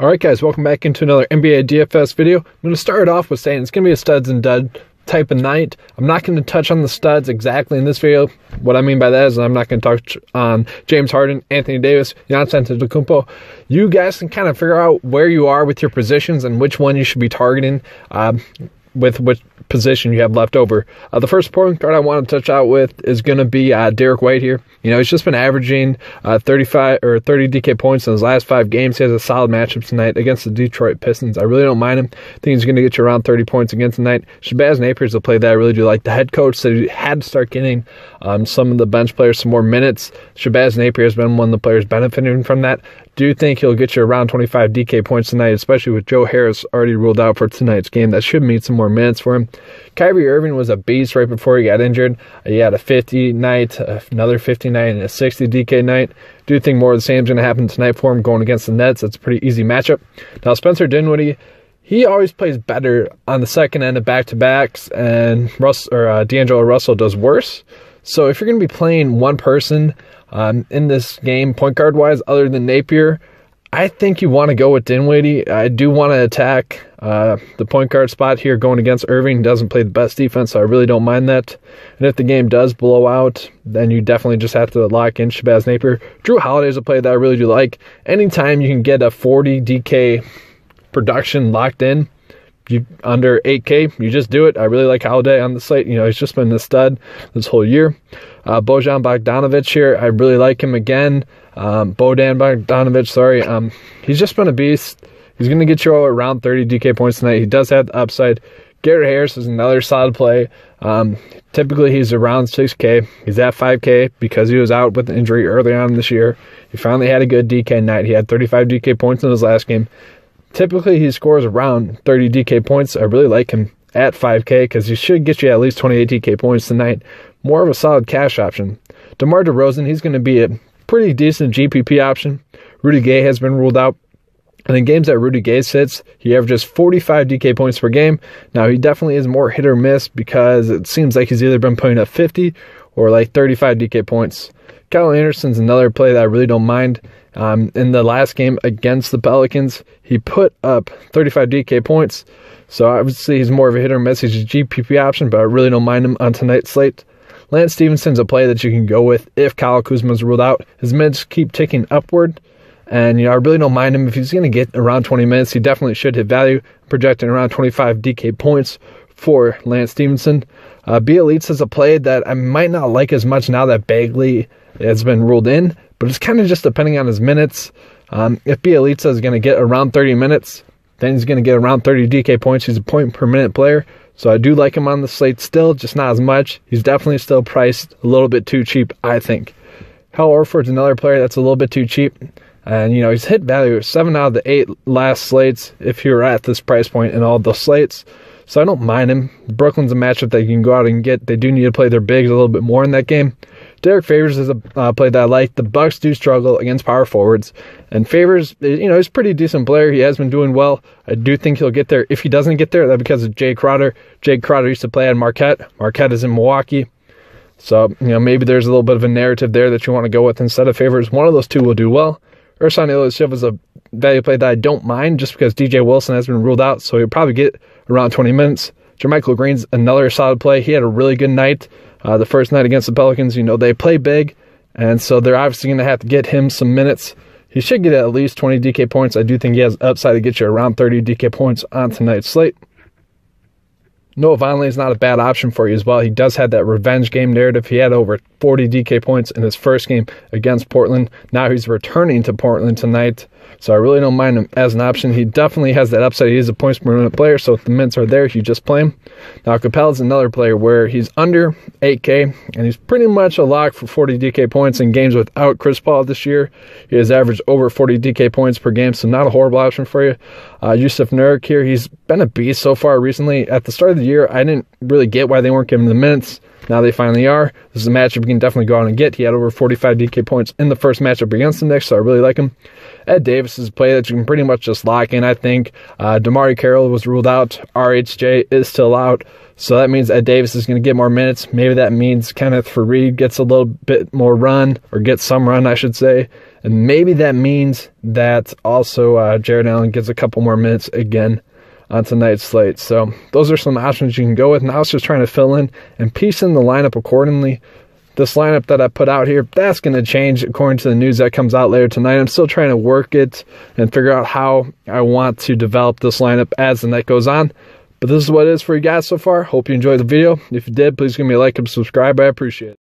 Alright guys, welcome back into another NBA DFS video. I'm going to start off with saying it's going to be a studs and dud type of night. I'm not going to touch on the studs exactly in this video. What I mean by that is I'm not going to touch on James Harden, Anthony Davis, Giannis Antetokounmpo. You guys can kind of figure out where you are with your positions and which one you should be targeting with which position you have left over. The first point guard I want to touch out with is going to be Derek White here. You know, he's just been averaging 35 or 30 DK points in his last 5 games. He has a solid matchup tonight against the Detroit Pistons. I really don't mind him. I think he's going to get you around 30 points again tonight. Shabazz Napier is a play that I really do like. The head coach said he had to start getting some of the bench players some more minutes. Shabazz Napier has been one of the players benefiting from that. Do think he'll get you around 25 DK points tonight, especially with Joe Harris already ruled out for tonight's game. That should mean some more minutes for him. Kyrie Irving was a beast right before he got injured. He had a 50 night, another 50 night, and a 60 DK night. Do think more of the same is going to happen tonight for him going against the Nets. That's a pretty easy matchup. Now, Spencer Dinwiddie, he always plays better on the second end of back-to-backs, and D'Angelo Russell does worse. So if you're going to be playing one person in this game, point guard wise, other than Napier, I think you want to go with Dinwiddie. I do want to attack the point guard spot here going against Irving. He doesn't play the best defense, so I really don't mind that. And if the game does blow out, then you definitely just have to lock in Shabazz Napier. Drew Holiday is a play that I really do like. Anytime you can get a 40 DK production locked in, under 8K, you just do it. I really like Holiday on the slate. You know, he's just been a stud this whole year. Bojan Bogdanovic here, I really like him again. Bojan Bogdanovic, sorry. He's just been a beast. He's going to get you around 30 DK points tonight. He does have the upside. Garrett Harris is another solid play. Typically, he's around 6K. He's at 5K because he was out with an injury early on this year. He finally had a good DK night. He had 35 DK points in his last game. Typically, he scores around 30 DK points. I really like him at 5K because he should get you at least 28 DK points tonight. More of a solid cash option. DeMar DeRozan, he's going to be a pretty decent GPP option. Rudy Gay has been ruled out. And in games that Rudy Gay sits, he averages 45 DK points per game. Now, he definitely is more hit or miss because it seems like he's either been putting up 50 or like 35 DK points. Kyle Anderson's another play that I really don't mind. In the last game against the Pelicans, he put up 35 DK points. So obviously he's more of a hit or miss. He's a GPP option, but I really don't mind him on tonight's slate. Lance Stephenson's a play that you can go with if Kyle Kuzma's ruled out. His minutes keep ticking upward. And, you know, I really don't mind him. If he's going to get around 20 minutes, he definitely should hit value, projecting around 25 DK points for Lance Stephenson. Bielitsa is a play that I might not like as much now that Bagley has been ruled in, but it's kind of just depending on his minutes. If Bielitsa is going to get around 30 minutes, then he's going to get around 30 DK points. He's a point per minute player, so I do like him on the slate still, just not as much. He's definitely still priced a little bit too cheap, I think. Hal Horford's another player that's a little bit too cheap. And, you know, he's hit value 7 out of the 8 last slates if you're at this price point in all the slates. So I don't mind him. Brooklyn's a matchup that you can go out and get. They do need to play their bigs a little bit more in that game. Derek Favors is a play that I like. The Bucks do struggle against power forwards. And Favors, you know, he's a pretty decent player. He has been doing well. I do think he'll get there. If he doesn't get there, that's because of Jay Crowder. Jay Crowder used to play at Marquette. Marquette is in Milwaukee. So, you know, maybe there's a little bit of a narrative there that you want to go with instead of Favors. One of those two will do well. Ersan Ilyashev is a value play that I don't mind just because DJ Wilson has been ruled out, so he'll probably get around 20 minutes. Jermichael Green's another solid play. He had a really good night the first night against the Pelicans. You know, they play big, and so they're obviously going to have to get him some minutes. He should get at least 20 DK points. I do think he has upside to get you around 30 DK points on tonight's slate. Noah Vonleh is not a bad option for you as well. He does have that revenge game narrative. He had over 40 DK points in his first game against Portland. Now he's returning to Portland tonight, so I really don't mind him as an option. He definitely has that upside. He is a points per minute player, so if the minutes are there, you just play him. Now, Capella is another player where he's under 8K, and he's pretty much a lock for 40 DK points in games without Chris Paul this year. He has averaged over 40 DK points per game, so not a horrible option for you. Yusuf Nurkic here, he's been a beast so far recently. At the start of the year, I didn't really get why they weren't giving him the minutes. Now they finally are. This is a matchup you can definitely go out and get. He had over 45 DK points in the first matchup against the Knicks, so I really like him. Ed Davis is a play that you can pretty much just lock in, I think. Damari Carroll was ruled out. RHJ is still out. So that means Ed Davis is going to get more minutes. Maybe that means Kenneth Faried gets a little bit more run, or gets some run, I should say. And maybe that means that also Jared Allen gets a couple more minutes again on tonight's slate. So those are some options you can go with. Now it's just trying to fill in and piece in the lineup accordingly. This lineup that I put out here, that's going to change according to the news that comes out later tonight. I'm still trying to work it and figure out how I want to develop this lineup as the night goes on. But this is what it is for you guys so far. Hope you enjoyed the video. If you did, please give me a like and subscribe. I appreciate it.